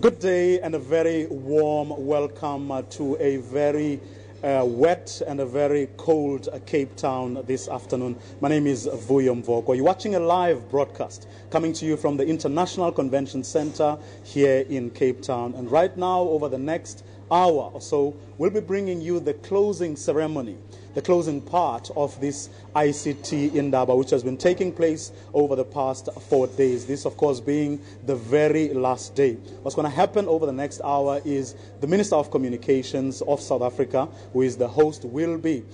Good day and a very warm welcome to a very wet and a very cold Cape Town this afternoon. My name is Vuyo Mvoko. You're watching a live broadcast coming to you from the International Convention Center here in Cape Town. And right now, over the next hour or so, we'll be bringing you the closing ceremony, the closing part of this ICT Indaba, which has been taking place over the past 4 days. This, of course, being the very last day. What's going to happen over the next hour is the Minister of Communications of South Africa, who is the host, will be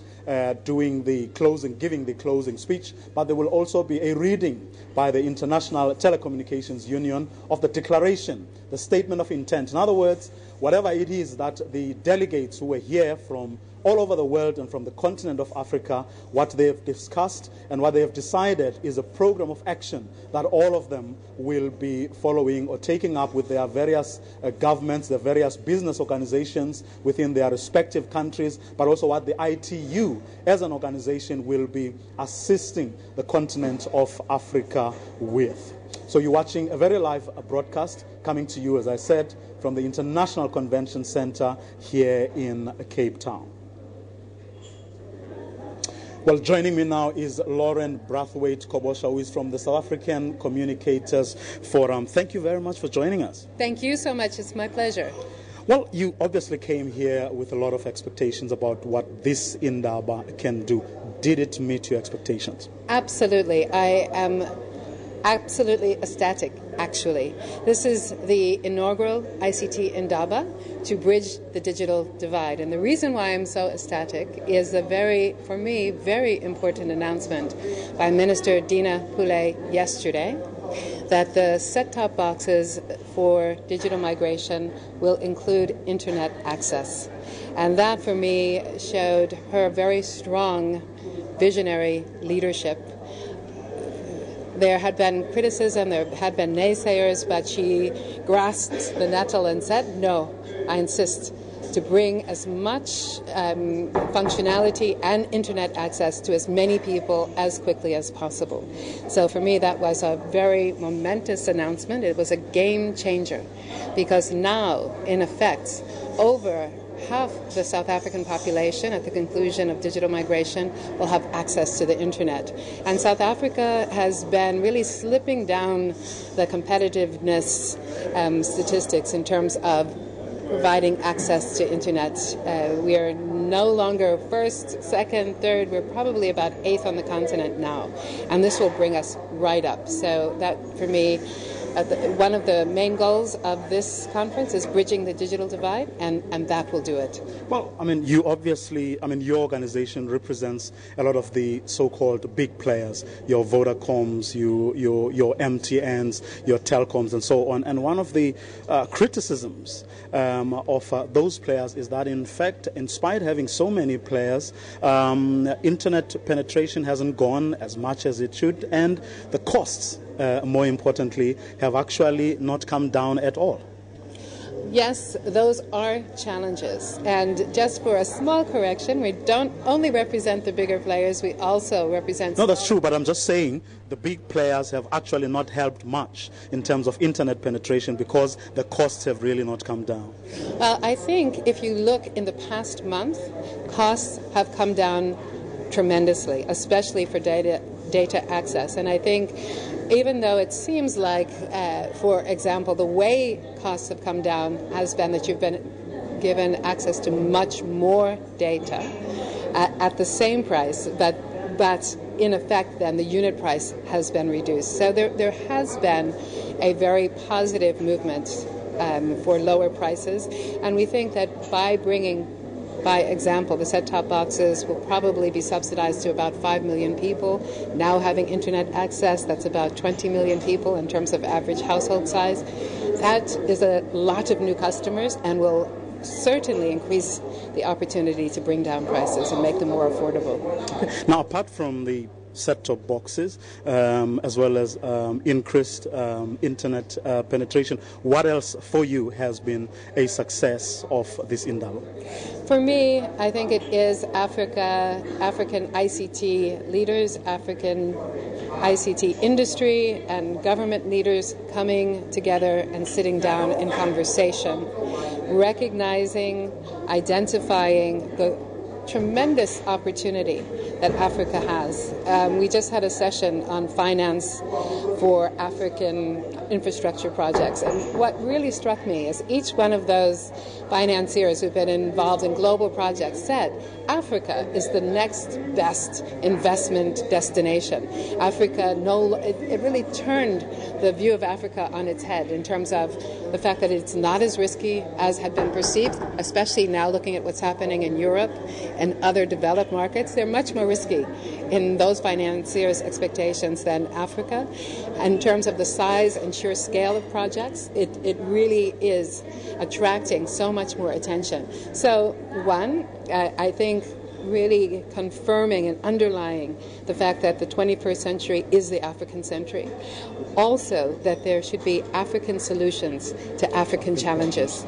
giving the closing speech, but there will also be a reading by the International Telecommunications Union of the declaration, the statement of intent. In other words, whatever it is that the delegates who were here from all over the world and from the continent of Africa, what they have discussed and what they have decided is a program of action that all of them will be following or taking up with their various governments, their various business organizations within their respective countries, but also what the ITU as an organization will be assisting the continent of Africa with. So you're watching a very live broadcast coming to you, as I said, from the International Convention Center here in Cape Town. Well, joining me now is Lauren Brathwaite Kobosha, who is from the South African Communicators Forum. Thank you very much for joining us. Thank you so much. It's my pleasure. Well, you obviously came here with a lot of expectations about what this Indaba can do. Did it meet your expectations? Absolutely. I am absolutely ecstatic, actually. This is the inaugural ICT Indaba to bridge the digital divide. And the reason why I'm so ecstatic is the for me, very important announcement by Minister Dina Pule yesterday that the set-top boxes for digital migration will include internet access. And that, for me, showed her very strong visionary leadership. There had been criticism, there had been naysayers, but she grasped the nettle and said, no, I insist to bring as much functionality and internet access to as many people as quickly as possible. So for me, that was a very momentous announcement. It was a game changer because now, in effect, over half the South African population at the conclusion of digital migration will have access to the internet. And South Africa has been really slipping down the competitiveness statistics in terms of providing access to internet. We are no longer first, second, third. We're probably about eighth on the continent now. And this will bring us right up. So that, for me, one of the main goals of this conference is bridging the digital divide, and that will do it. Well, I mean, your organization represents a lot of the so-called big players, your Vodacoms, your MTNs, your Telcoms, and so on. And one of the criticisms of those players is that, in fact, in spite of having so many players, internet penetration hasn't gone as much as it should, and the costs, more importantly, have actually not come down at all. Yes, those are challenges. And just for a small correction, we don't only represent the bigger players, we also represent... No, that's true, but I'm just saying the big players have actually not helped much in terms of internet penetration because the costs have really not come down. Well, I think if you look in the past month, costs have come down tremendously, especially for data access. And I think even though it seems like, for example, the way costs have come down has been that you've been given access to much more data at the same price, but in effect then the unit price has been reduced. So there has been a very positive movement for lower prices, and we think that by example, the set-top boxes will probably be subsidized to about 5 million people. Now having internet access, that's about 20 million people in terms of average household size. That is a lot of new customers and will certainly increase the opportunity to bring down prices and make them more affordable. Now, apart from the set-top boxes, as well as increased internet penetration. What else for you has been a success of this Indaba? For me, I think it is African ICT leaders, African ICT industry and government leaders coming together and sitting down in conversation, recognizing, identifying the tremendous opportunity that Africa has. We just had a session on finance for African infrastructure projects, and what really struck me is each one of those financiers who've been involved in global projects said Africa is the next best investment destination. Africa, it really turned the view of Africa on its head in terms of the fact that it's not as risky as had been perceived, especially now looking at what's happening in Europe and other developed markets. They're much more risky in those financiers' expectations than Africa. In terms of the size and sheer scale of projects, it really is attracting so much more attention. So, one, I think really confirming and underlying the fact that the 21st century is the African century. Also, that there should be African solutions to African challenges.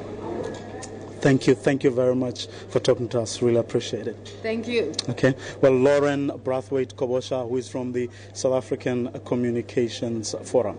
Thank you very much for talking to us. Really appreciate it. Thank you. Okay. Well, Lauren Brathwaite Kobosha, who is from the South African Communications Forum.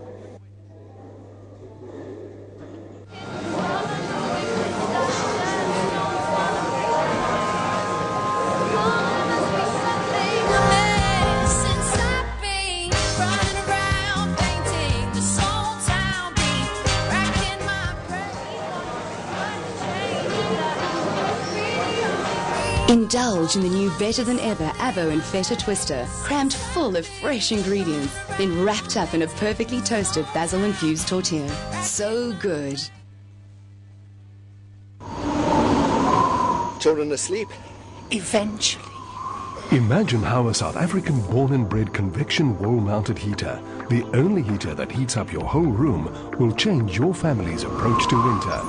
Indulge in the new Better Than Ever Avo and Feta Twister, crammed full of fresh ingredients, then wrapped up in a perfectly toasted basil-infused tortilla. So good. Children asleep? Eventually. Imagine how a South African born and bred convection wall-mounted heater, the only heater that heats up your whole room, will change your family's approach to winter.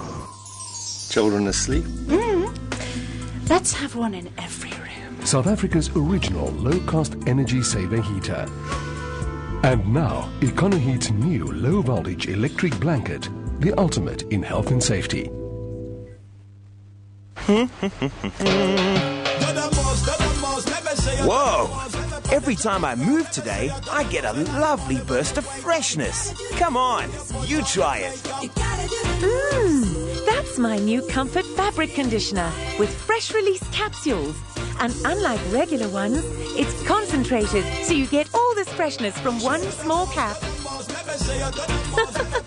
Children asleep? Let's have one in every room. South Africa's original low-cost energy saver heater. And now, EconoHeat's new low-voltage electric blanket, the ultimate in health and safety. Whoa! Every time I move today, I get a lovely burst of freshness. Come on, you try it. That's my new Comfort Fabric Conditioner with fresh release capsules. And unlike regular ones, it's concentrated, so you get all this freshness from one small cap.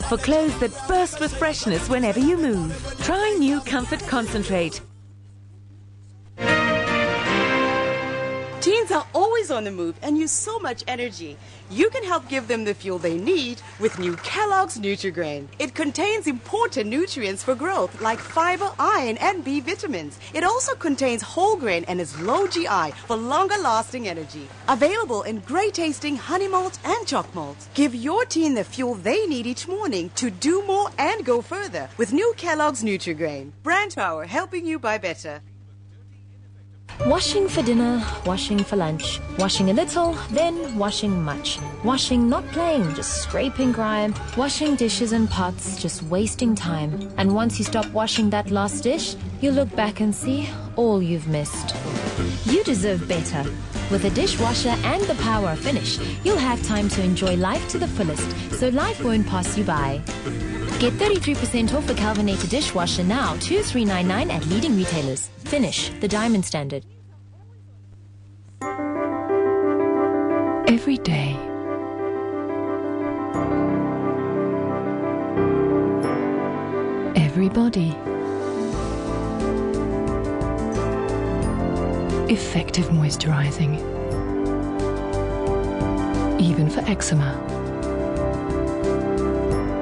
For clothes that burst with freshness whenever you move, try new Comfort Concentrate. Teens are always on the move and use so much energy. You can help give them the fuel they need with new Kellogg's Nutri-Grain. It contains important nutrients for growth like fiber, iron, and B vitamins. It also contains whole grain and is low GI for longer-lasting energy. Available in great-tasting honey malt and choc malt. Give your teen the fuel they need each morning to do more and go further with new Kellogg's Nutri-Grain. Brand power, helping you buy better. Washing for dinner, washing for lunch, washing a little, then washing much. Washing not playing, just scraping grime. Washing dishes and pots, just wasting time. And once you stop washing that last dish, you look back and see all you've missed. You deserve better. With a dishwasher and the power of finish, you'll have time to enjoy life to the fullest, so life won't pass you by. Get 33% off a Calvinator dishwasher now, 2399 at leading retailers. Finish, the diamond standard. Every day, everybody, effective moisturizing, even for eczema.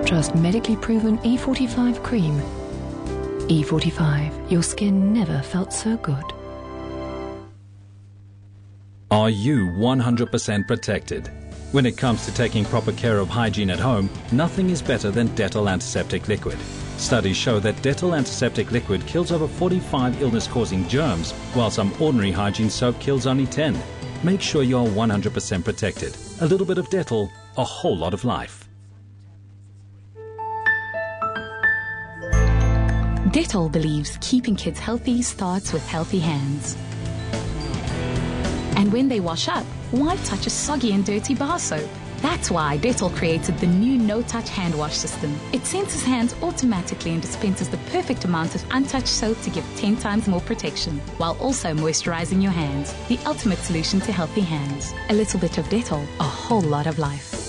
Trust medically proven E45 cream. E45, your skin never felt so good. Are you 100% protected? When it comes to taking proper care of hygiene at home, nothing is better than Dettol Antiseptic Liquid. Studies show that Dettol Antiseptic Liquid kills over 45 illness-causing germs, while some ordinary hygiene soap kills only 10. Make sure you are 100% protected. A little bit of Dettol, a whole lot of life. Dettol believes keeping kids healthy starts with healthy hands. And when they wash up, why touch a soggy and dirty bar soap? That's why Dettol created the new no-touch hand wash system. It senses hands automatically and dispenses the perfect amount of untouched soap to give 10 times more protection, while also moisturizing your hands. The ultimate solution to healthy hands. A little bit of Dettol, a whole lot of life.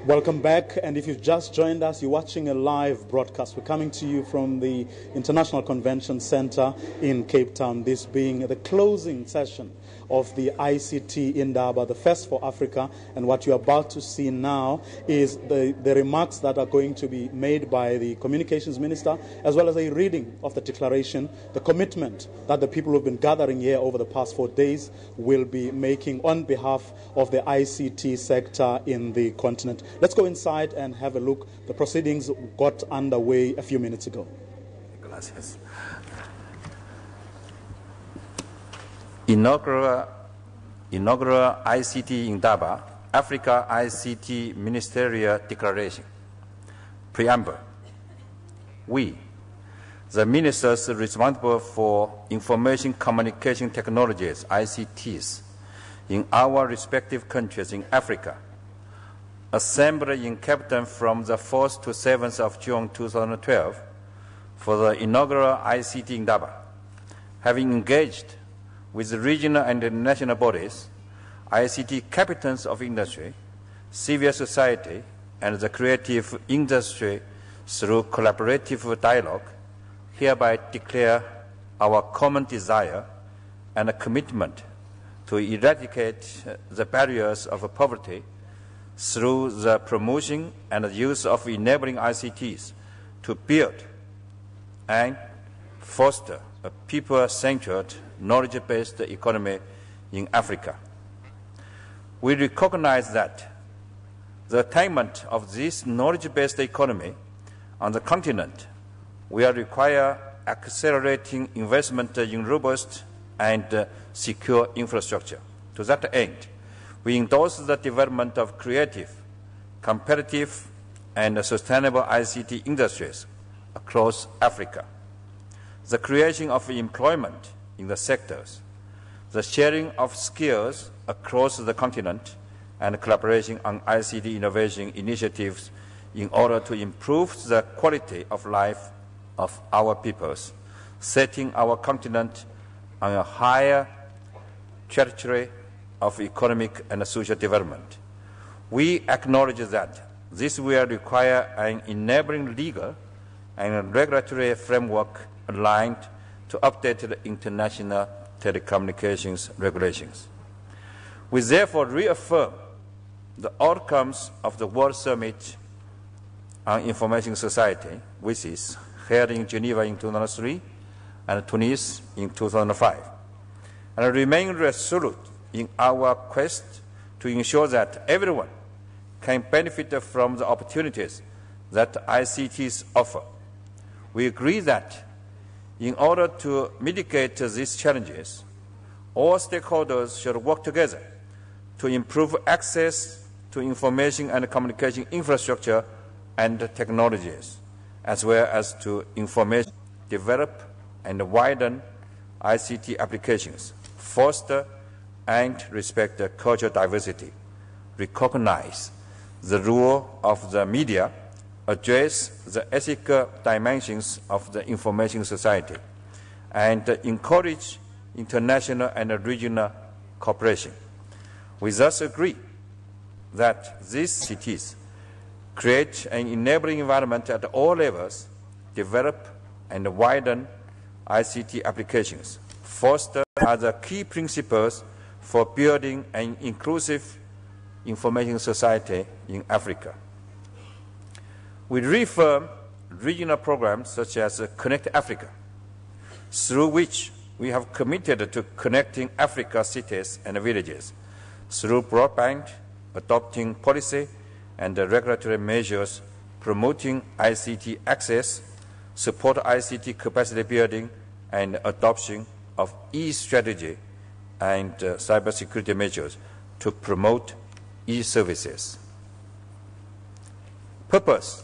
Welcome back, and if you've just joined us, you're watching a live broadcast. We're coming to you from the International Convention Center in Cape Town, this being the closing session of the ICT Indaba, the first for Africa. And what you're about to see now is the remarks that are going to be made by the Communications Minister, as well as a reading of the declaration, the commitment that the people who've been gathering here over the past 4 days will be making on behalf of the ICT sector in the continent. Let's go inside and have a look. The proceedings got underway a few minutes ago. Gracias. Inaugural ICT Indaba, Africa ICT Ministerial Declaration. Preamble. We, the ministers responsible for information communication technologies, ICTs, in our respective countries in Africa, assembled in Cape Town from the 4th to 7th of June 2012 for the inaugural ICT Indaba, having engaged with the regional and national bodies, ICT captains of industry, civil society, and the creative industry through collaborative dialogue, hereby declare our common desire and a commitment to eradicate the barriers of poverty through the promotion and the use of enabling ICTs to build and foster a people-centered, knowledge-based economy in Africa. We recognize that the attainment of this knowledge-based economy on the continent will require accelerating investment in robust and secure infrastructure. To that end, we endorse the development of creative, competitive, and sustainable ICT industries across Africa, the creation of employment in the sectors, the sharing of skills across the continent, and collaboration on ICT innovation initiatives in order to improve the quality of life of our peoples, setting our continent on a higher trajectory of economic and social development. We acknowledge that this will require an enabling legal and regulatory framework aligned to updated international telecommunications regulations. We therefore reaffirm the outcomes of the World Summit on Information Society, which is held in Geneva in 2003 and Tunis in 2005, and remain resolute in our quest to ensure that everyone can benefit from the opportunities that ICTs offer. We agree that in order to mitigate these challenges, all stakeholders should work together to improve access to information and communication infrastructure and technologies, as well as to information, develop and widen ICT applications, foster and respect cultural diversity, recognize the role of the media, address the ethical dimensions of the information society, and encourage international and regional cooperation. We thus agree that these cities create an enabling environment at all levels, develop and widen ICT applications, foster other key principles for building an inclusive information society in Africa. We reaffirm regional programs such as Connect Africa, through which we have committed to connecting Africa's cities and villages through broadband, adopting policy and regulatory measures promoting ICT access, support ICT capacity building and adoption of e-strategy and cybersecurity measures to promote e-services. Purpose.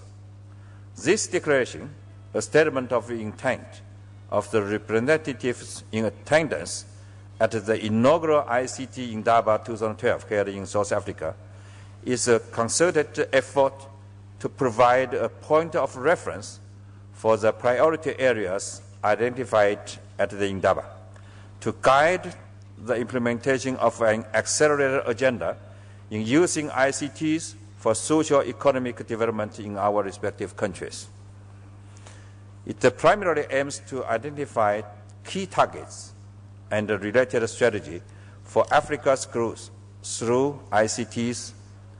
This declaration, a statement of intent of the representatives in attendance at the inaugural ICT Indaba 2012 held in South Africa, is a concerted effort to provide a point of reference for the priority areas identified at the Indaba, to guide the implementation of an accelerated agenda in using ICTs for socio-economic development in our respective countries. It primarily aims to identify key targets and a related strategy for Africa's growth through ICTs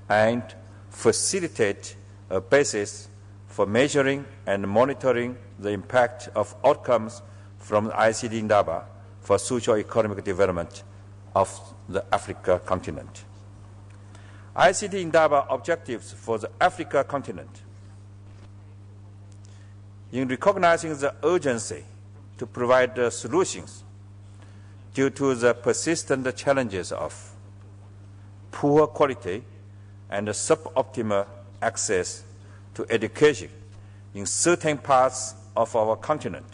and facilitate a basis for measuring and monitoring the impact of outcomes from the ICT Indaba for socio-economic development of the Africa continent. ICT Indaba objectives for the Africa continent. In recognizing the urgency to provide solutions due to the persistent challenges of poor quality and suboptimal access to education in certain parts of our continent,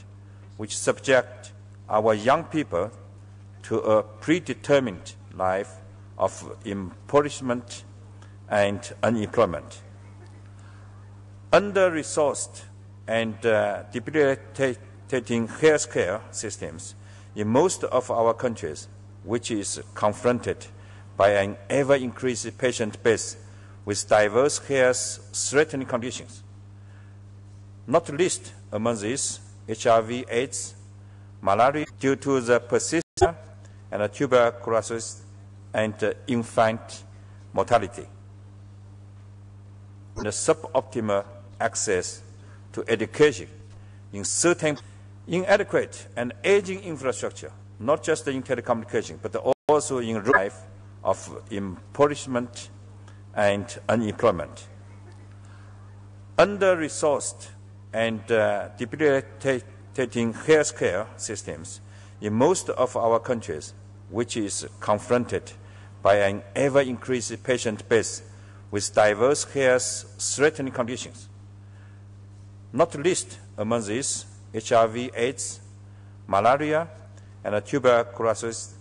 which subject our young people to a predetermined life of impoverishment and unemployment. Under-resourced and debilitating healthcare systems in most of our countries, which is confronted by an ever-increasing patient base with diverse health-threatening conditions, not least among these HIV, AIDS, malaria due to the persistent and tuberculosis and infant mortality, and the suboptimal access to education in certain inadequate and aging infrastructure, not just in telecommunication, but also in life of impoverishment and unemployment. Under-resourced and debilitating healthcare systems in most of our countries, which is confronted by an ever-increasing patient base with diverse health-threatening conditions, not least among these HIV, AIDS, malaria, and tuberculosis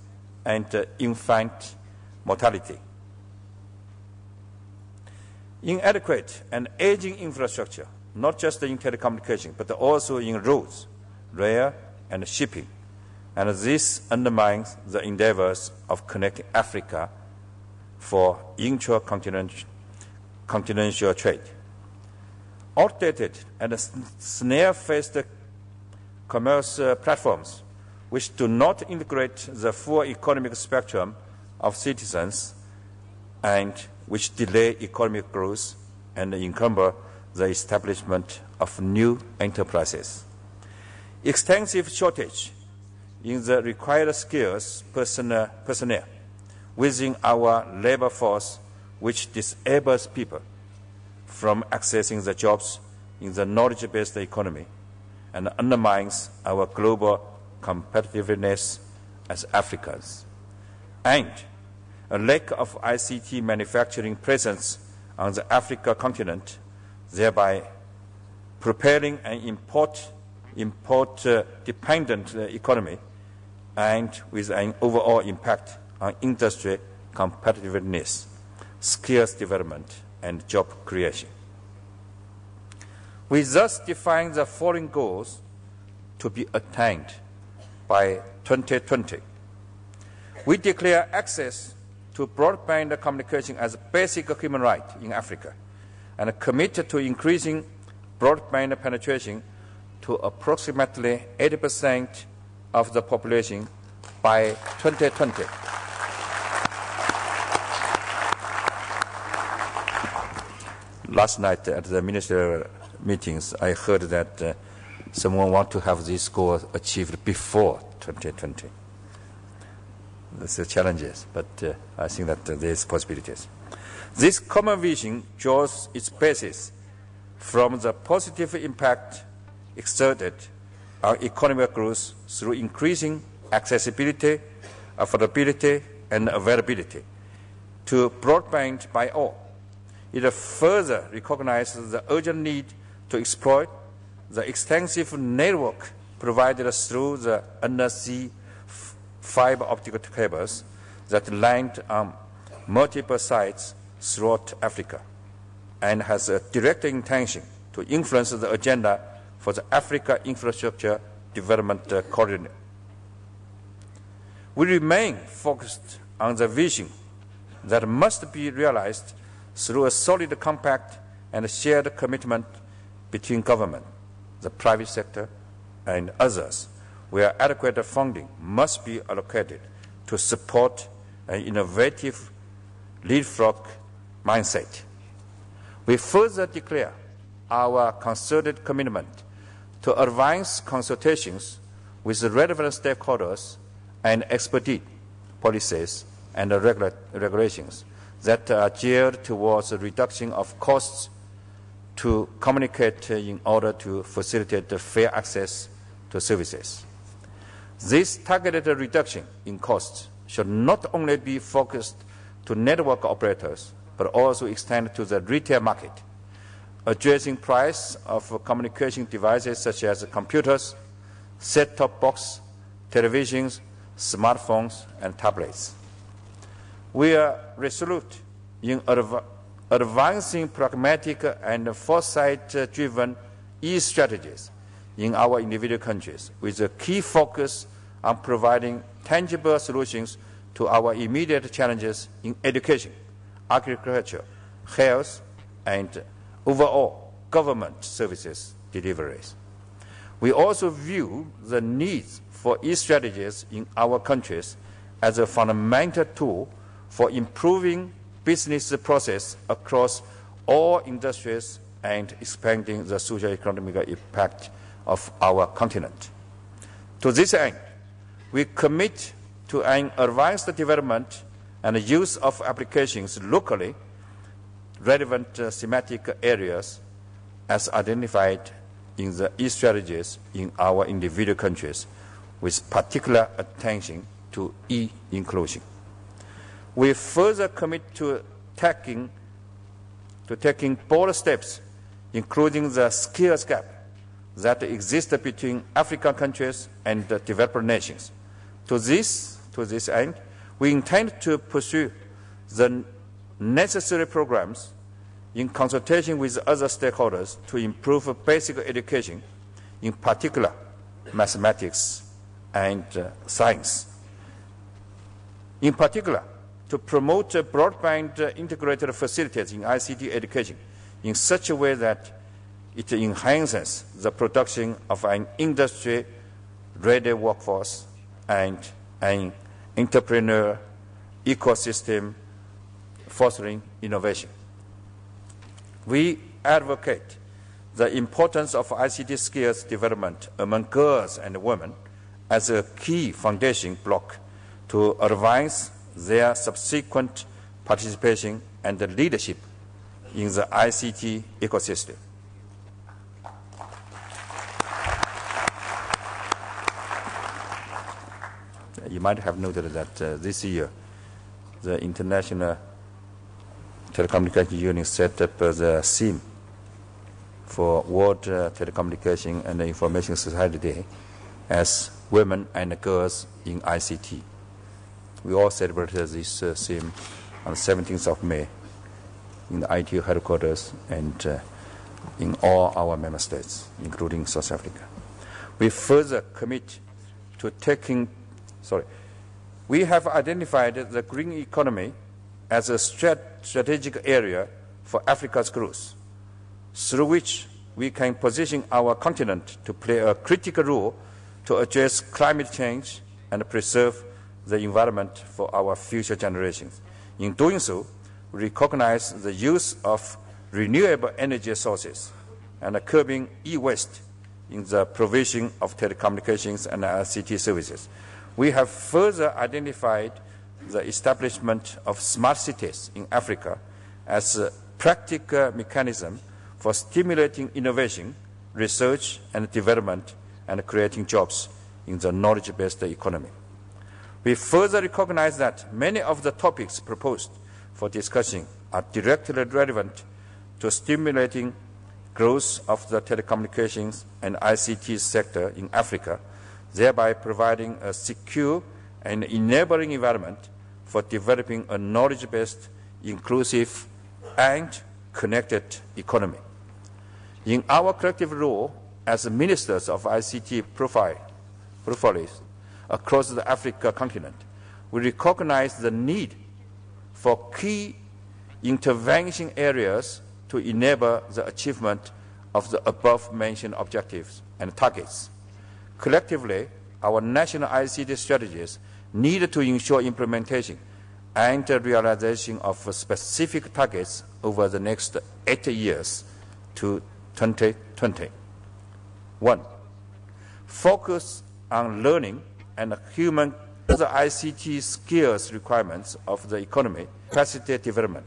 and infant mortality. Inadequate and aging infrastructure, not just in telecommunication, but also in roads, rail, and shipping. And this undermines the endeavors of connecting Africa for intra-continental trade. Outdated and snare-faced commerce platforms which do not integrate the full economic spectrum of citizens and which delay economic growth and encumber the establishment of new enterprises. Extensive shortage in the required skills personnel within our labor force, which disables people from accessing the jobs in the knowledge-based economy and undermines our global competitiveness as Africans. And a lack of ICT manufacturing presence on the Africa continent, thereby propelling an import-dependent economy and with an overall impact on industry competitiveness, skills development, and job creation. We thus define the following goals to be attained by 2020. We declare access to broadband communication as a basic human right in Africa and are committed to increasing broadband penetration to approximately 80% of the population by 2020. Last night at the ministerial meetings, I heard that someone wants to have this goal achieved before 2020. there's challenges, but I think that there's possibilities. This common vision draws its basis from the positive impact exerted on economic growth through increasing accessibility, affordability, and availability to broadband by all. It further recognizes the urgent need to exploit the extensive network provided through the undersea fiber optic cables that land on multiple sites throughout Africa, and has a direct intention to influence the agenda for the Africa Infrastructure Development Corridor. We remain focused on the vision that must be realized through a solid compact and shared commitment between government, the private sector, and others, where adequate funding must be allocated to support an innovative leapfrog mindset. We further declare our concerted commitment to advance consultations with the relevant stakeholders and expedite policies and regulations that are geared towards the reduction of costs to communicate in order to facilitate the fair access to services. This targeted reduction in costs should not only be focused to network operators, but also extend to the retail market, addressing price of communication devices such as computers, set-top box, televisions, smartphones, and tablets. We are resolute in advancing pragmatic and foresight-driven e-strategies in our individual countries, with a key focus on providing tangible solutions to our immediate challenges in education, agriculture, health, and overall government services deliveries. We also view the needs for e-strategies in our countries as a fundamental tool for improving business process across all industries and expanding the socio-economic impact of our continent. To this end, we commit to an advanced development and use of applications locally relevant thematic areas as identified in the e-strategies in our individual countries, with particular attention to e-inclusion. We further commit to taking bold steps, including the skills gap that exists between African countries and the developed nations. To this end, we intend to pursue the necessary programs in consultation with other stakeholders to improve basic education, in particular mathematics and science. In particular, to promote broadband integrated facilities in ICT education in such a way that it enhances the production of an industry-ready workforce and an entrepreneur ecosystem fostering innovation. We advocate the importance of ICT skills development among girls and women as a key foundation block to advance their subsequent participation and leadership in the ICT ecosystem. You might have noted that this year, the International Telecommunication Union set up the theme for World Telecommunication and Information Society Day as Women and Girls in ICT. We all celebrated this theme on the 17th of May in the IT headquarters and in all our member states, including South Africa. We further commit to we have identified the green economy as a strategic area for Africa's growth, through which we can position our continent to play a critical role to address climate change and preserve the environment for our future generations. In doing so, we recognize the use of renewable energy sources and curbing e-waste in the provision of telecommunications and ICT services. We have further identified the establishment of smart cities in Africa as a practical mechanism for stimulating innovation, research and development, and creating jobs in the knowledge-based economy. We further recognize that many of the topics proposed for discussion are directly relevant to stimulating growth of the telecommunications and ICT sector in Africa, thereby providing a secure and enabling environment for developing a knowledge-based, inclusive, and connected economy. In our collective role as ministers of ICT profiles across the Africa continent, we recognize the need for key intervention areas to enable the achievement of the above-mentioned objectives and targets. Collectively, our national ICT strategies need to ensure implementation and realization of specific targets over the next 8 years to 2020. 1. Focus on learning and human the ICT skills requirements of the economy, capacity development.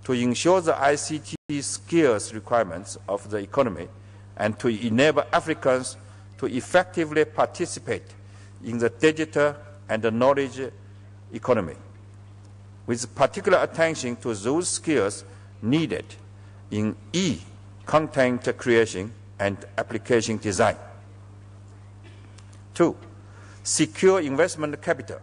To ensure the ICT skills requirements of the economy and to enable Africans to effectively participate in the digital and the knowledge economy, with particular attention to those skills needed in content creation and application design. 2. Secure investment capital,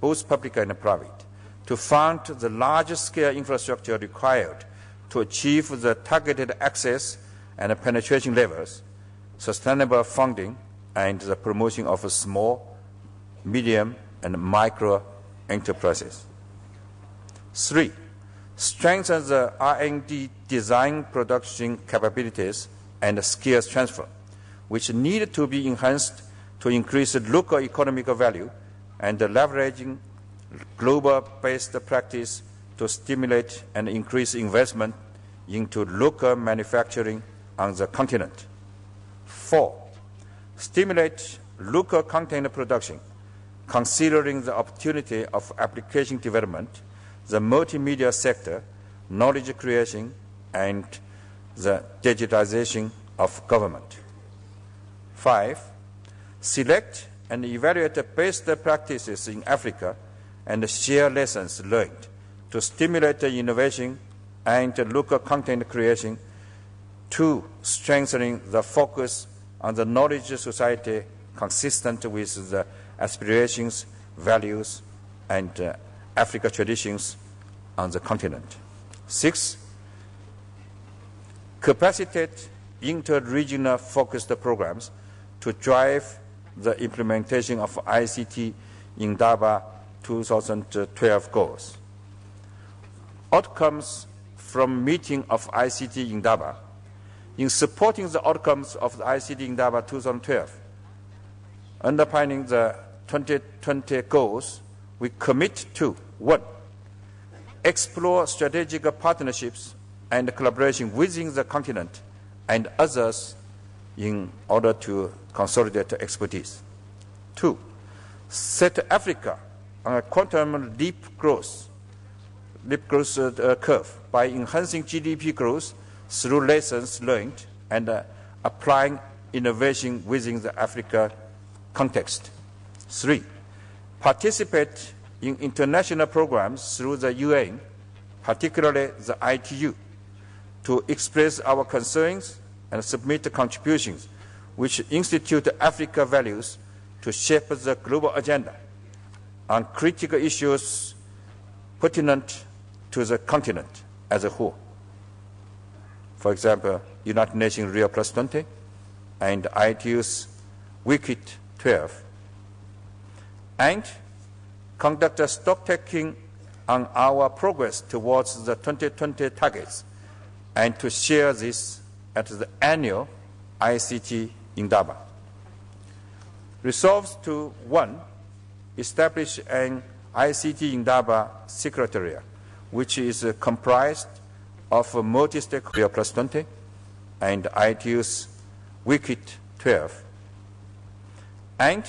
both public and private, to fund the large-scale infrastructure required to achieve the targeted access and penetration levels, sustainable funding, and the promotion of small, medium, and micro enterprises. 3. Strengthen the R&D design production capabilities and skills transfer, which need to be enhanced to increase local economic value and leveraging global-based practice to stimulate and increase investment into local manufacturing on the continent. 4. Stimulate local content production, considering the opportunity of application development, the multimedia sector, knowledge creation, and the digitization of government. 5. Select and evaluate best practices in Africa and share lessons learned to stimulate innovation and local content creation, to strengthening the focus on the knowledge society consistent with the aspirations, values, and Africa traditions on the continent. 6. Capacitate inter-regional focused programs to drive the implementation of ICT Indaba 2012 goals. Outcomes from meeting of ICT Indaba. In supporting the outcomes of the ICT Indaba 2012, underpinning the 2020 goals, we commit to 1. Explore strategic partnerships and collaboration within the continent and others in order to consolidate expertise. 2. Set Africa on a quantum leap growth curve by enhancing GDP growth through lessons learned and applying innovation within the Africa context. 3. Participate in international programs through the UN, particularly the ITU, to express our concerns and submit contributions which institute Africa values to shape the global agenda on critical issues pertinent to the continent as a whole. For example, United Nations Rio Plus 20 and ITU's Wicked 12. And conduct a stock-taking on our progress towards the 2020 targets, and to share this at the annual ICT Indaba. Resolves to 1. Establish an ICT Indaba Secretariat, which is comprised of multi-stakeholder Rio Plus 20 and ITU's Wicked 12, and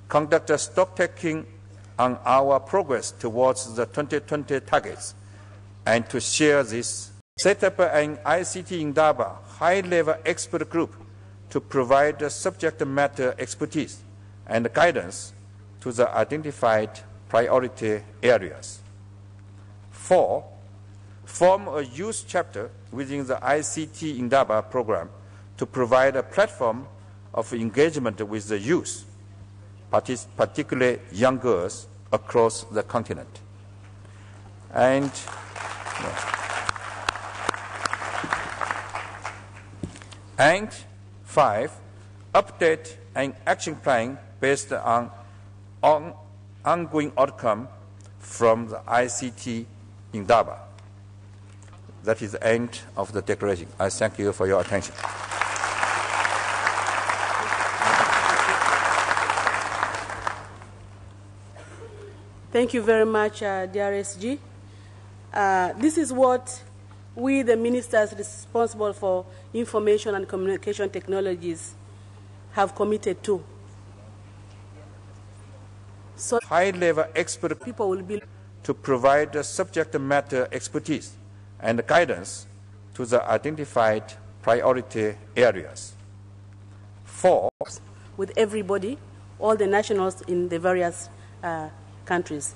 conduct a stock taking on our progress towards the 2020 targets, and to share this, set up an ICT Indaba high-level expert group to provide subject matter expertise and guidance to the identified priority areas. 4. Form a youth chapter within the ICT Indaba program to provide a platform of engagement with the youth, particularly young girls across the continent. And 5, update an action plan based on ongoing outcome from the ICT Indaba. That is the end of the declaration. I thank you for your attention. Thank you very much, DRSG. This is what we, the ministers responsible for information and communication technologies, have committed to. So high-level expert people will be to provide the subject matter expertise and guidance to the identified priority areas. 4. With everybody, all the nationals in the various countries.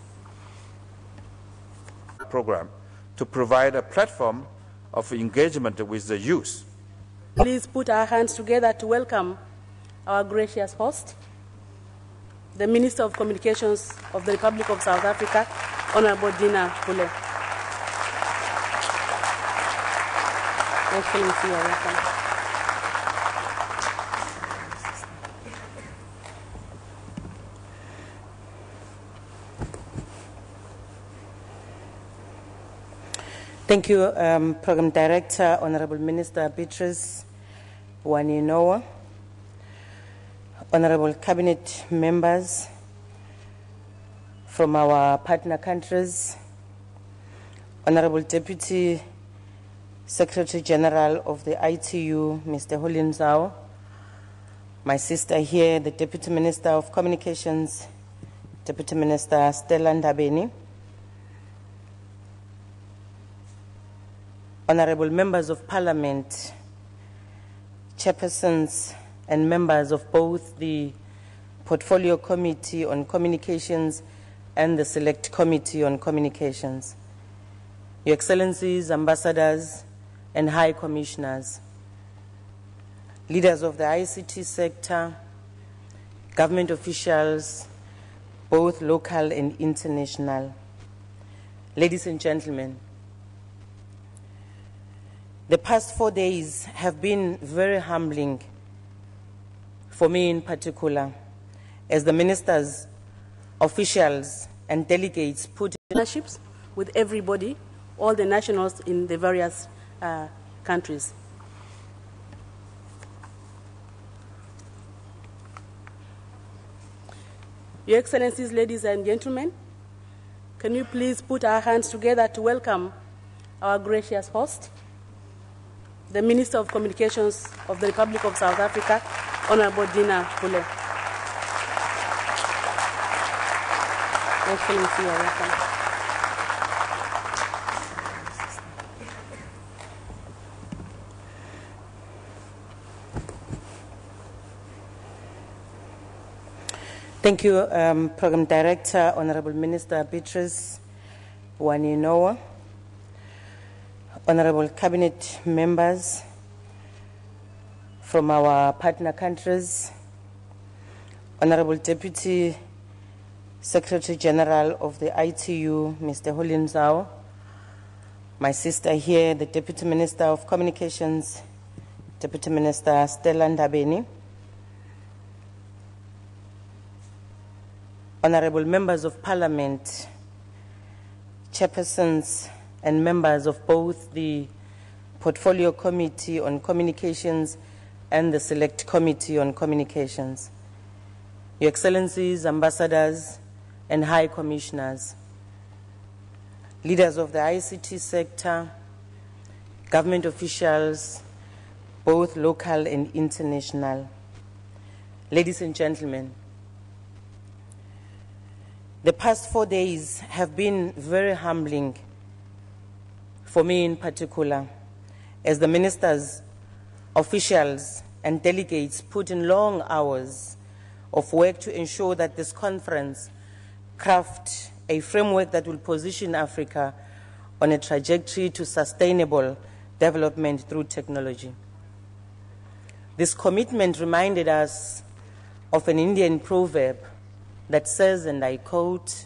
Program to provide a platform of engagement with the youth. Please put our hands together to welcome our gracious host, the Minister of Communications of the Republic of South Africa, Honorable Dina Pule. Excellency, you are welcome. Thank you, Program Director, Honorable Minister Beatrice Waninoa, Honorable Cabinet members from our partner countries, Honorable Deputy Secretary General of the ITU, Mr. Hulin Zhao, my sister here, the Deputy Minister of Communications, Deputy Minister Stella Ndabeni, Honorable Members of Parliament, Chairpersons and members of both the Portfolio Committee on Communications and the Select Committee on Communications, Your Excellencies, Ambassadors and High Commissioners, leaders of the ICT sector, government officials, both local and international, ladies and gentlemen, the past 4 days have been very humbling for me in particular, as the ministers, officials, and delegates put partnerships with everybody, all the nationals in the various countries. Your Excellencies, ladies and gentlemen, can you please put our hands together to welcome our gracious host, the Minister of Communications of the Republic of South Africa, Honorable Dina Pule. Excellency, you are welcome. Thank you, Program Director, Honorable Minister Beatrice Waninoa, Honorable Cabinet members from our partner countries, Honorable Deputy Secretary General of the ITU, Mr. Hulin Zhao, my sister here, the Deputy Minister of Communications, Deputy Minister Stella Ndabeni, Honorable Members of Parliament, Chairpersons and members of both the Portfolio Committee on Communications and the Select Committee on Communications, Your Excellencies, Ambassadors and High Commissioners, leaders of the ICT sector, government officials, both local and international, ladies and gentlemen, The past 4 days have been very humbling for me in particular, as the ministers, officials, and delegates put in long hours of work to ensure that this conference craft a framework that will position Africa on a trajectory to sustainable development through technology. This commitment reminded us of an Indian proverb that says, and I quote,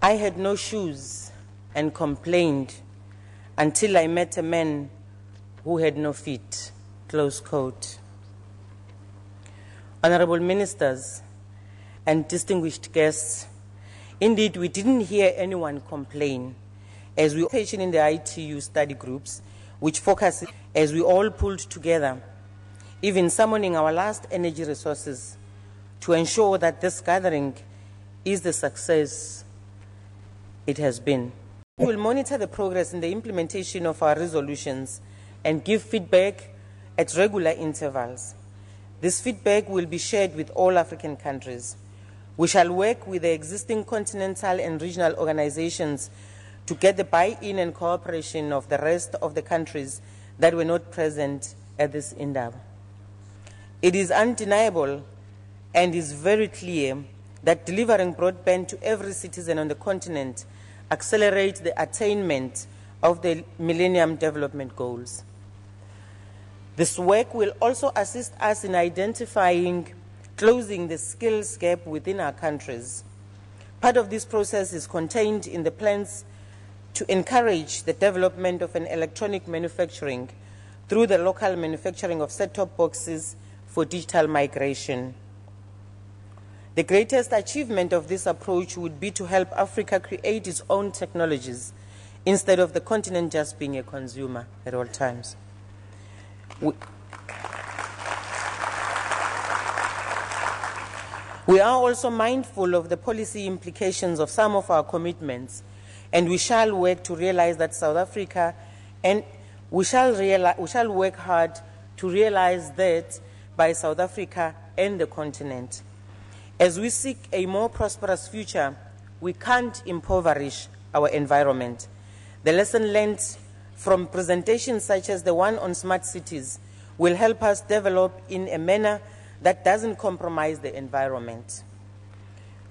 "I had no shoes and complained until I met a man who had no feet," close quote. Honorable ministers and distinguished guests, indeed we didn't hear anyone complain as we operation in the ITU study groups, which focus as we all pulled together, even summoning our last energy resources to ensure that this gathering is the success it has been. We will monitor the progress in the implementation of our resolutions and give feedback at regular intervals. This feedback will be shared with all African countries. We shall work with the existing continental and regional organizations to get the buy-in and cooperation of the rest of the countries that were not present at this Indaba. It is undeniable and is very clear that delivering broadband to every citizen on the continent accelerates the attainment of the Millennium Development Goals. This work will also assist us in identifying, closing the skills gap within our countries. Part of this process is contained in the plans to encourage the development of an electronic manufacturing through the local manufacturing of set-top boxes for digital migration. The greatest achievement of this approach would be to help Africa create its own technologies instead of the continent just being a consumer at all times. We are also mindful of the policy implications of some of our commitments, and we shall work to realize that South Africa, and we shall work hard to realize that by South Africa and the continent. As we seek a more prosperous future, we can't impoverish our environment. The lesson learned from presentations such as the one on smart cities will help us develop in a manner that doesn't compromise the environment.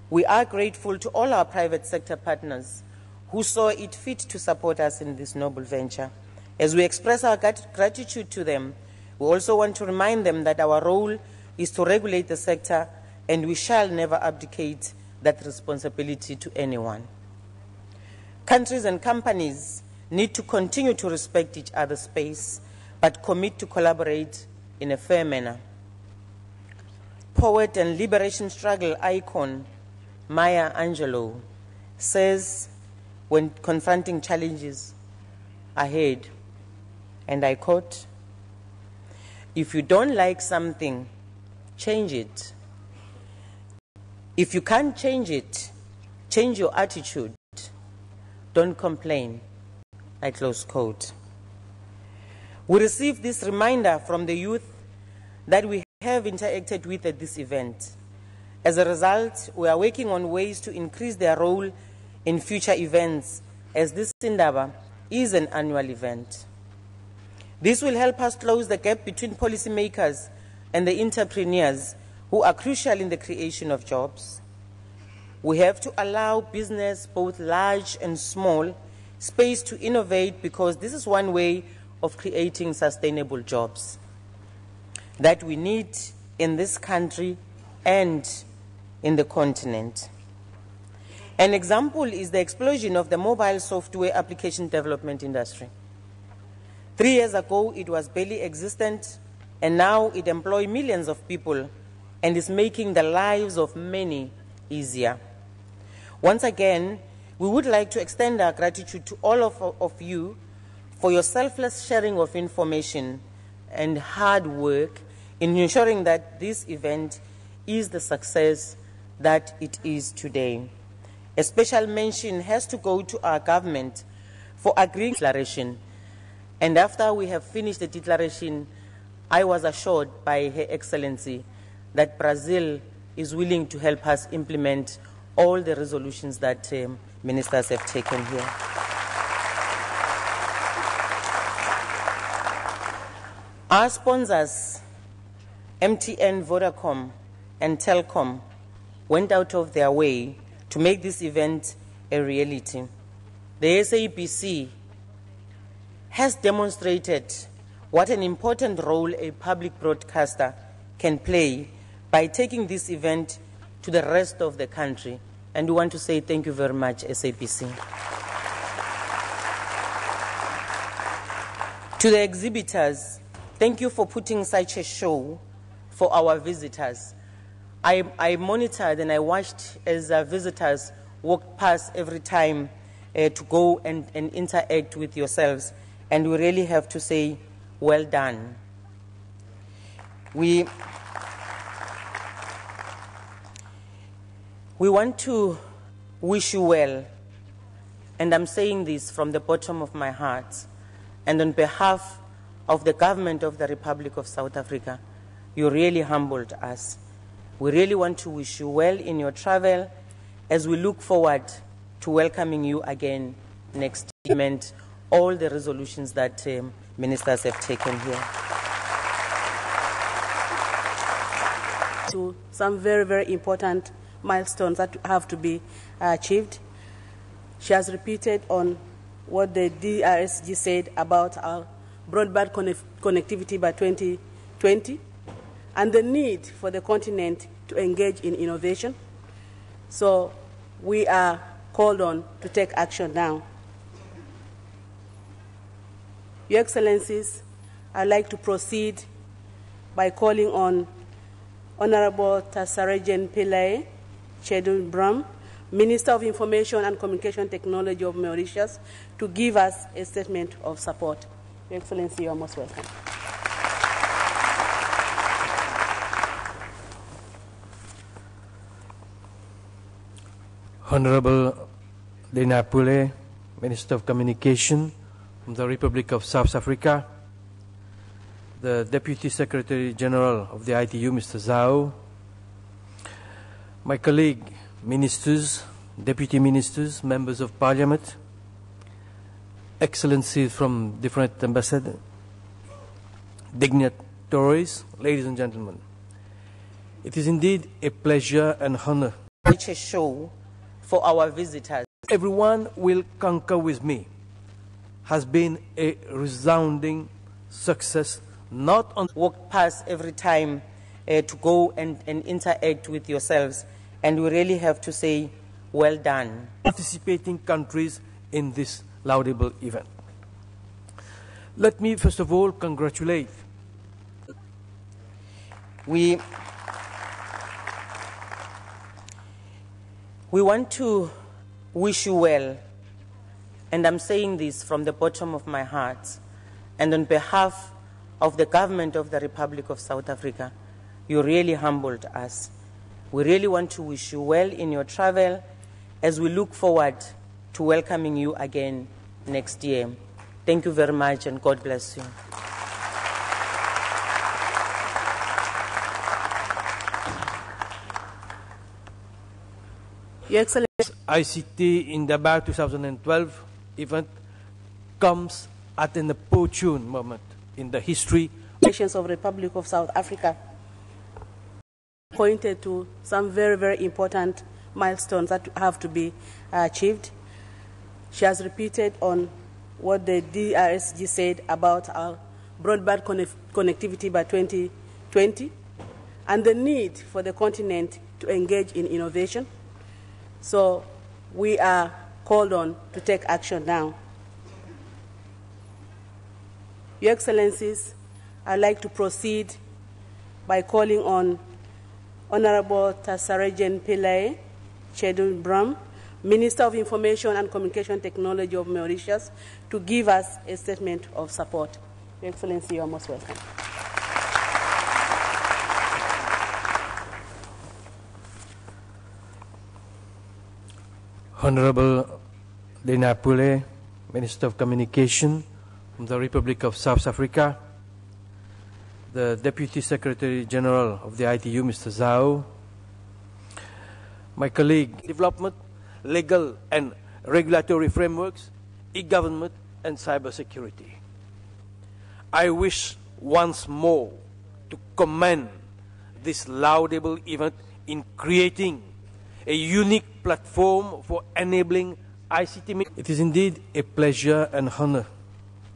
We are grateful to all our private sector partners who saw it fit to support us in this noble venture. As we express our gratitude to them, we also want to remind them that our role is to regulate the sector, and we shall never abdicate that responsibility to anyone. Countries and companies need to continue to respect each other's space, but commit to collaborate in a fair manner. Poet and liberation struggle icon Maya Angelou says, when confronting challenges ahead, and I quote, "If you don't like something, change it. If you can't change it, change your attitude. Don't complain." I close quote. We received this reminder from the youth that we have interacted with at this event. As a result, we are working on ways to increase their role in future events, as this Indaba is an annual event. This will help us close the gap between policymakers and the entrepreneurs who are crucial in the creation of jobs. We have to allow business, both large and small, space to innovate, because this is one way of creating sustainable jobs that we need in this country and in the continent. An example is the explosion of the mobile software application development industry. 3 years ago, it was barely existent, and now it employs millions of people and is making the lives of many easier. Once again, we would like to extend our gratitude to all of you for your selfless sharing of information and hard work in ensuring that this event is the success that it is today. A special mention has to go to our government for agreeing to the declaration. And after we have finished the declaration, I was assured by Her Excellency that Brazil is willing to help us implement all the resolutions that ministers have taken here. Our sponsors, MTN, Vodacom, and Telkom, went out of their way to make this event a reality. The SABC has demonstrated what an important role a public broadcaster can play by taking this event to the rest of the country. And we want to say thank you very much, SABC. To the exhibitors, thank you for putting such a show for our visitors. I monitored and I watched as visitors walked past every time to go and interact with yourselves. And we really have to say, well done. We want to wish you well, and I'm saying this from the bottom of my heart, and on behalf of the government of the Republic of South Africa. You really humbled us. We really want to wish you well in your travel as we look forward to welcoming you again next year. All the resolutions that ministers have taken here. To some very, very important milestones that have to be achieved. She has repeated on what the DRSG said about our broadband connectivity by 2020 and the need for the continent to engage in innovation. So we are called on to take action now. Your Excellencies, I'd like to proceed by calling on Honorable Tasarajan Pillay Chedun Bram, Minister of Information and Communication Technology of Mauritius, to give us a statement of support. Your Excellency, you are most welcome. Honorable Dina Pule, Minister of Communication from the Republic of South Africa, the Deputy Secretary General of the ITU, Mr. Zhao, my colleague, ministers, deputy ministers, members of parliament, excellencies from different ambassadors, dignitaries, ladies and gentlemen. It is indeed a pleasure and honor. Such a show for our visitors. Everyone will concur with me. Has been a resounding success, not on walk past every time to go and interact with yourselves. And we really have to say, well done. Participating countries in this laudable event. Let me first of all congratulate. We want to wish you well, and I'm saying this from the bottom of my heart, and on behalf of the government of the Republic of South Africa. You really humbled us. We really want to wish you well in your travel as we look forward to welcoming you again next year. Thank you very much, and God bless you. Your Excellency, ICT Indaba 2012 event comes at an opportune moment in the history nations of Republic of South Africa pointed to some very, very important milestones that have to be achieved. She has repeated on what the DRSG said about our broadband connectivity by 2020 and the need for the continent to engage in innovation. So we are called on to take action now. Your Excellencies, I'd like to proceed by calling on Honorable Tasarajan Pillay Chedun Bram, Minister of Information and Communication Technology of Mauritius, to give us a statement of support. Your Excellency, you are most welcome. Honorable Dina Pule, Minister of Communication from the Republic of South Africa, the Deputy Secretary General of the ITU, Mr. Zhao, my colleague, development, legal and regulatory frameworks, e-government and cybersecurity. I wish once more to commend this laudable event in creating a unique platform for enabling ICT. It is indeed a pleasure and honor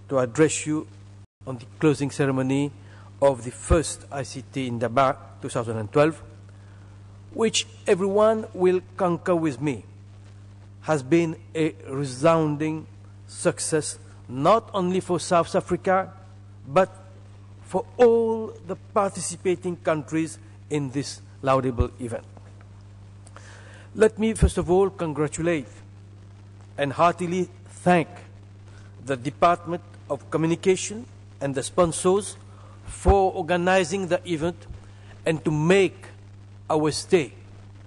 to address you on the closing ceremony of the first ICT Indaba 2012, which everyone will concur with me has been a resounding success not only for South Africa but for all the participating countries in this laudable event. Let me first of all congratulate and heartily thank the Department of Communication and the sponsors for organizing the event and to make our stay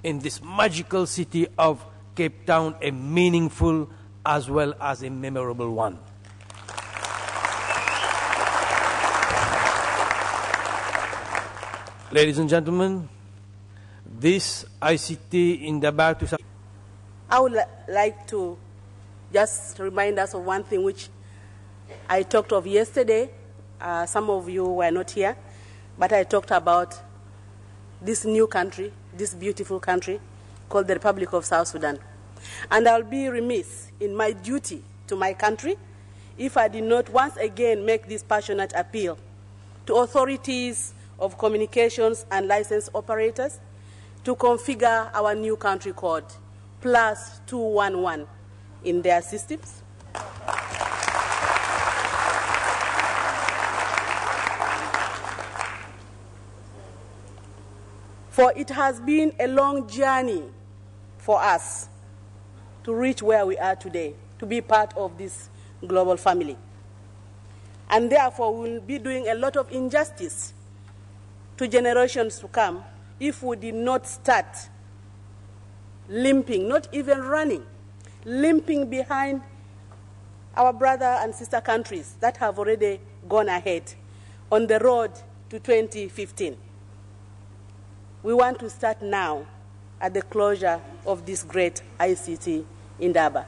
in this magical city of Cape Town a meaningful as well as a memorable one. Ladies and gentlemen, this ICT Indaba 2012. I would like to just remind us of one thing which I talked of yesterday. Some of you were not here, but I talked about this new country, this beautiful country called the Republic of South Sudan. And I'll be remiss in my duty to my country if I did not once again make this passionate appeal to authorities of communications and license operators to configure our new country code +211 in their systems. For it has been a long journey for us to reach where we are today, to be part of this global family. And therefore, we will be doing a lot of injustice to generations to come if we did not start limping, not even running, limping behind our brother and sister countries that have already gone ahead on the road to 2015. We want to start now at the closure of this great ICT Indaba.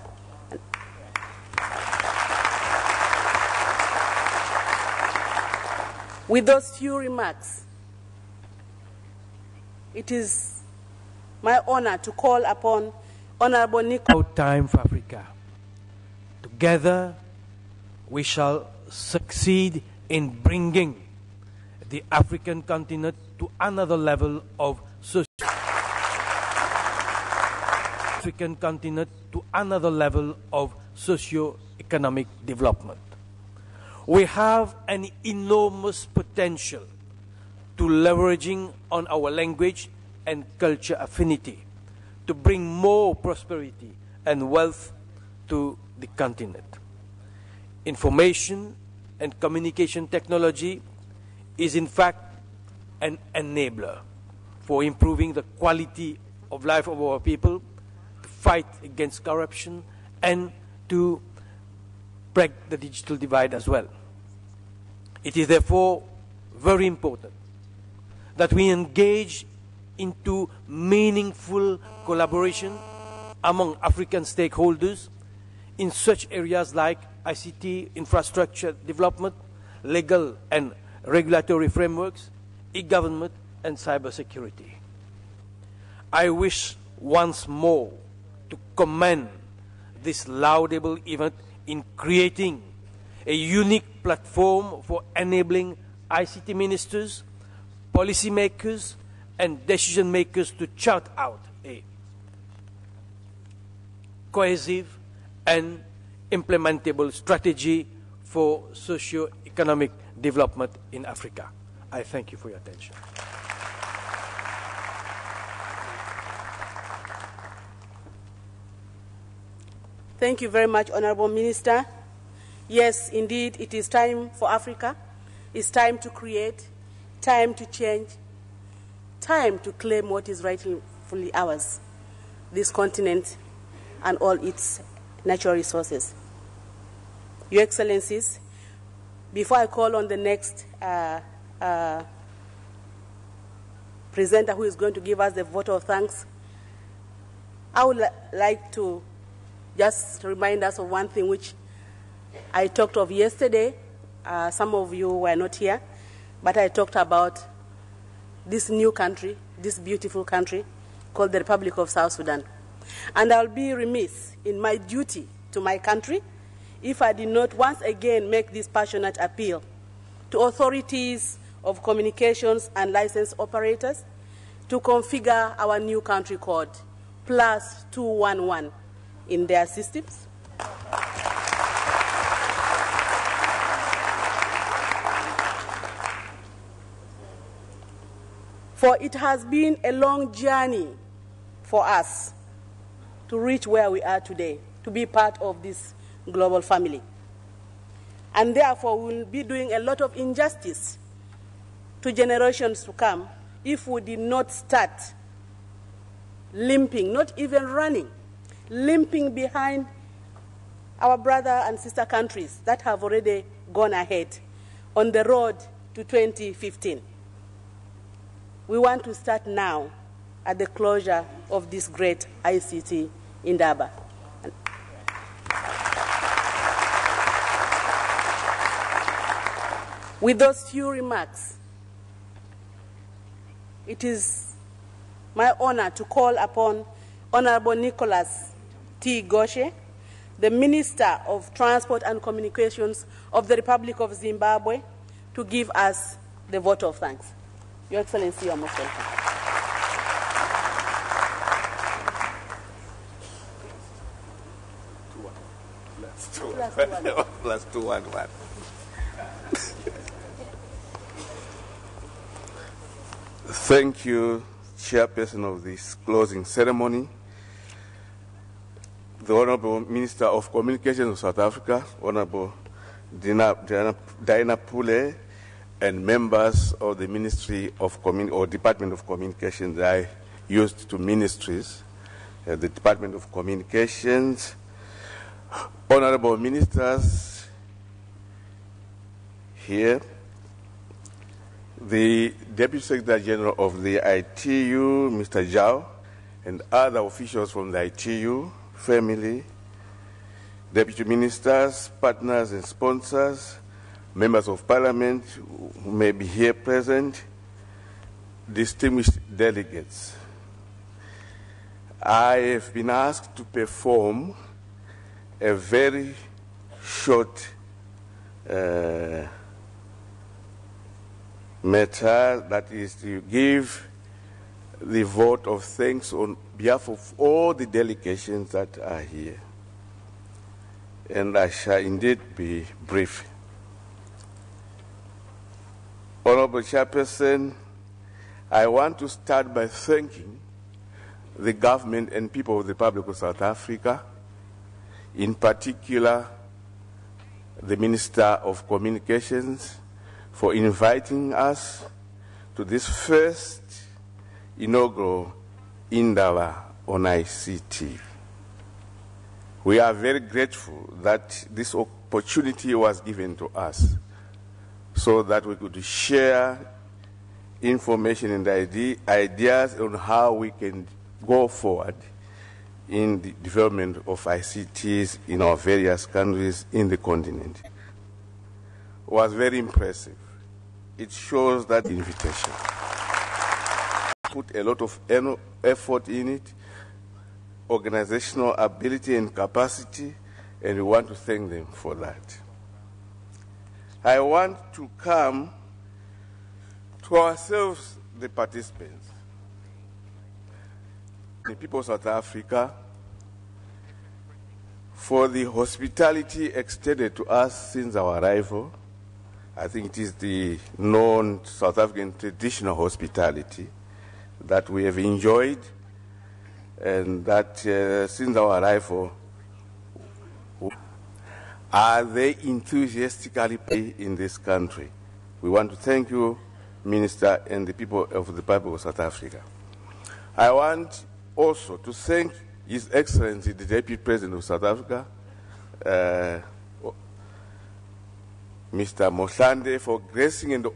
With those few remarks, it is my honor to call upon Honorable Nico. Time for Africa. Together, we shall succeed in bringing the African continent to another level of socio-economic development. We have an enormous potential to leveraging on our language and culture affinity to bring more prosperity and wealth to the continent. Information and communication technology is in fact an enabler for improving the quality of life of our people, to fight against corruption, and to break the digital divide as well. It is therefore very important that we engage into meaningful collaboration among African stakeholders in such areas like ICT infrastructure development, legal and regulatory frameworks, e-government and cybersecurity. I wish once more to commend this laudable event in creating a unique platform for enabling ICT ministers, policymakers and decision makers to chart out a cohesive and implementable strategy for socio-economic development in Africa. I thank you for your attention. Thank you very much, Honorable Minister. Yes, indeed, it is time for Africa. It's time to create, time to change, time to claim what is rightfully ours, this continent and all its natural resources. Your Excellencies, before I call on the next presenter who is going to give us the vote of thanks, I would like to just remind us of one thing which I talked of yesterday. Some of you were not here, but I talked about this new country, this beautiful country called the Republic of South Sudan. And I'll be remiss in my duty to my country if I did not once again make this passionate appeal to authorities of communications and license operators to configure our new country code +211 in their systems. For it has been a long journey for us to reach where we are today, to be part of this global family. And therefore, we will be doing a lot of injustice to generations to come if we did not start limping, not even running, limping behind our brother and sister countries that have already gone ahead on the road to 2015. We want to start now at the closure of this great ICT Indaba. With those few remarks, it is my honor to call upon Honorable Nicholas T. Goshe, the Minister of Transport and Communications of the Republic of Zimbabwe, to give us the vote of thanks. Your Excellency, you are most welcome. +211. Thank you, Chairperson of this closing ceremony, the Honorable Minister of Communications of South Africa, Honorable Diana Pule, and members of the Ministry of Department of Communications. I used two ministries, the Department of Communications, honorable ministers here, the Deputy Secretary General of the ITU, Mr. Zhao, and other officials from the ITU family, deputy ministers, partners and sponsors, members of parliament who may be here present, distinguished delegates. I have been asked to perform a very short matter, that is to give the vote of thanks on behalf of all the delegations that are here. And I shall indeed be brief. Honorable Chairperson, I want to start by thanking the government and people of the Republic of South Africa, in particular the Minister of Communications, for inviting us to this first inaugural Indaba on ICT. We are very grateful that this opportunity was given to us so that we could share information and ideas on how we can go forward in the development of ICTs in our various countries in the continent. It was very impressive. It shows that invitation. Put a lot of effort in it, organizational ability and capacity, and we want to thank them for that. I want to come to ourselves, the participants, the people of South Africa, for the hospitality extended to us since our arrival. I think it is the known South African traditional hospitality that we have enjoyed, and that since our arrival, are they enthusiastically in this country. We want to thank you, Minister, and the people of the Republic of South Africa. I want also to thank His Excellency, the Deputy President of South Africa, Mr. Mohlande, for gracing and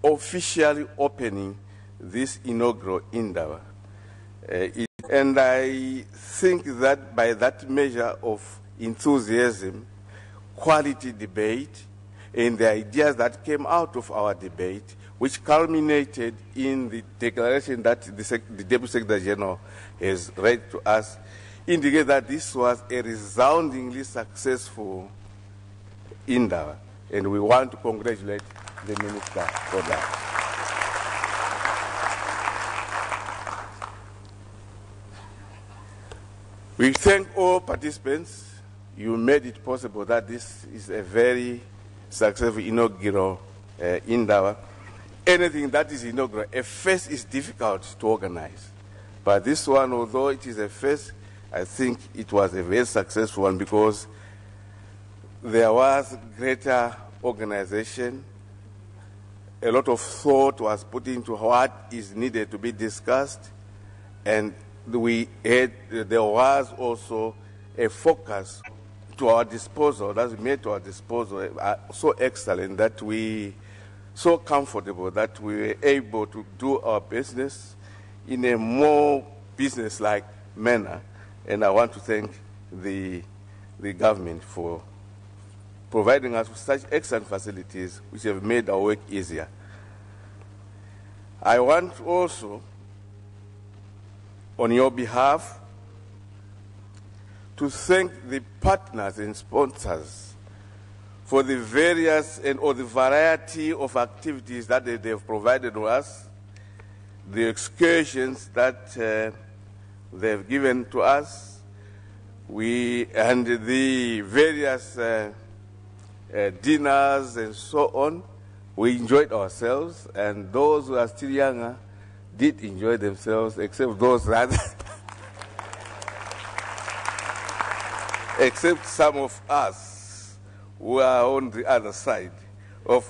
officially opening this inaugural Indaba. It's And I think that by that measure of enthusiasm, quality debate, and the ideas that came out of our debate, which culminated in the declaration that the Deputy Secretary General has read to us, indicate that this was a resoundingly successful Indaba, and we want to congratulate the Minister for that. We thank all participants. You made it possible that this is a very successful inaugural Indaba. Anything that is inaugural, a first is difficult to organize. But this one, although it is a first, I think it was a very successful one because there was greater organization. A lot of thought was put into what is needed to be discussed, and there was also a focus to our disposal, that's made to our disposal, so excellent that so comfortable that we were able to do our business in a more business-like manner. And I want to thank the government for providing us with such excellent facilities which have made our work easier. I want also, on your behalf, to thank the partners and sponsors for the various or the variety of activities that they have provided to us, the excursions that they have given to us, and the various dinners and so on. We enjoyed ourselves, and those who are still younger did enjoy themselves, except those that, except some of us who are on the other side of,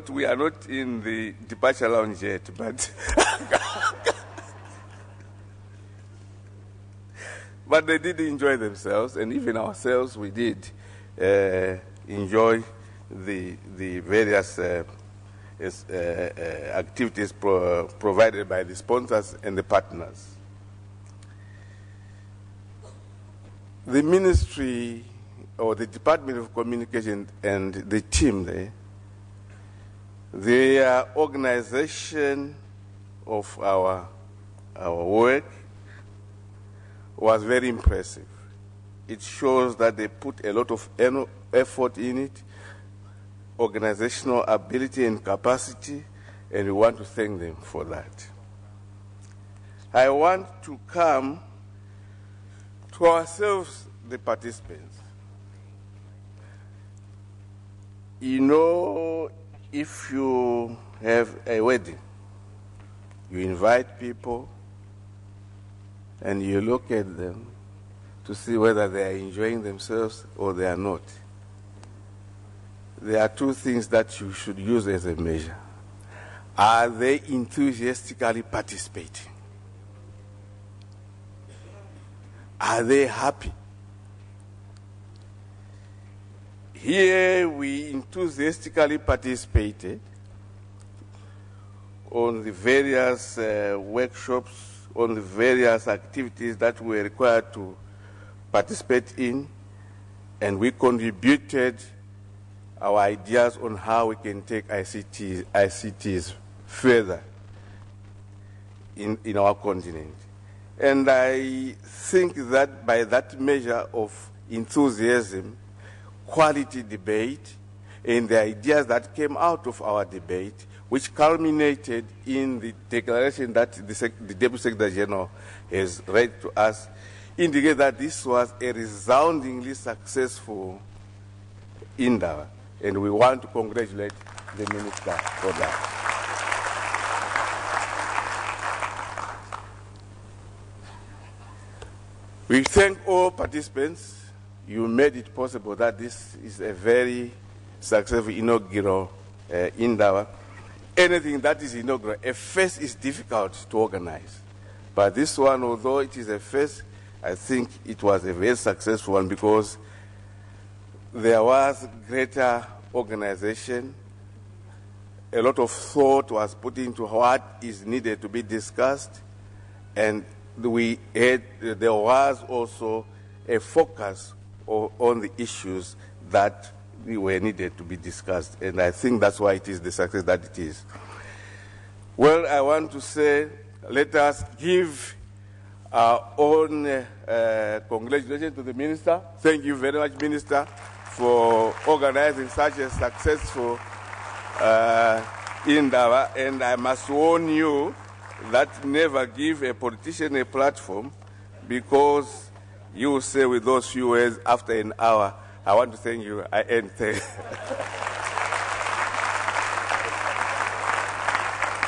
we are not in the departure lounge yet, but but they did enjoy themselves, and even ourselves, we did enjoy the various activities provided by the sponsors and the partners. The Ministry or the Department of Communication and the team there, their organization of our work was very impressive. It shows that they put a lot of effort in it, organizational ability and capacity, and we want to thank them for that. I want to come to ourselves, the participants. You know, if you have a wedding, you invite people and you look at them to see whether they are enjoying themselves or they are not. There are two things that you should use as a measure. Are they enthusiastically participating? Are they happy? Here we enthusiastically participated on the various workshops, on the various activities that we were required to participate in, and we contributed our ideas on how we can take ICTs further in our continent. And I think that by that measure of enthusiasm, quality debate, and the ideas that came out of our debate, which culminated in the declaration that the Deputy Secretary General has read to us, indicate that this was a resoundingly successful Indaba, and we want to congratulate the Minister for that. We thank all participants. You made it possible that this is a very successful inaugural Indaba. Anything that is inaugural, a first is difficult to organize. But this one, although it is a first, I think it was a very successful one because there was greater organization. a lot of thought was put into what is needed to be discussed, and there was also a focus on the issues that were needed to be discussed, and I think that's why it is the success that it is. Well, I want to say, let us give our own congratulations to the Minister. Thank you very much, Minister, for organizing such a successful Indaba, and I must warn you that never give a politician a platform, because you say with those few words after an hour, I want to thank you. I end there.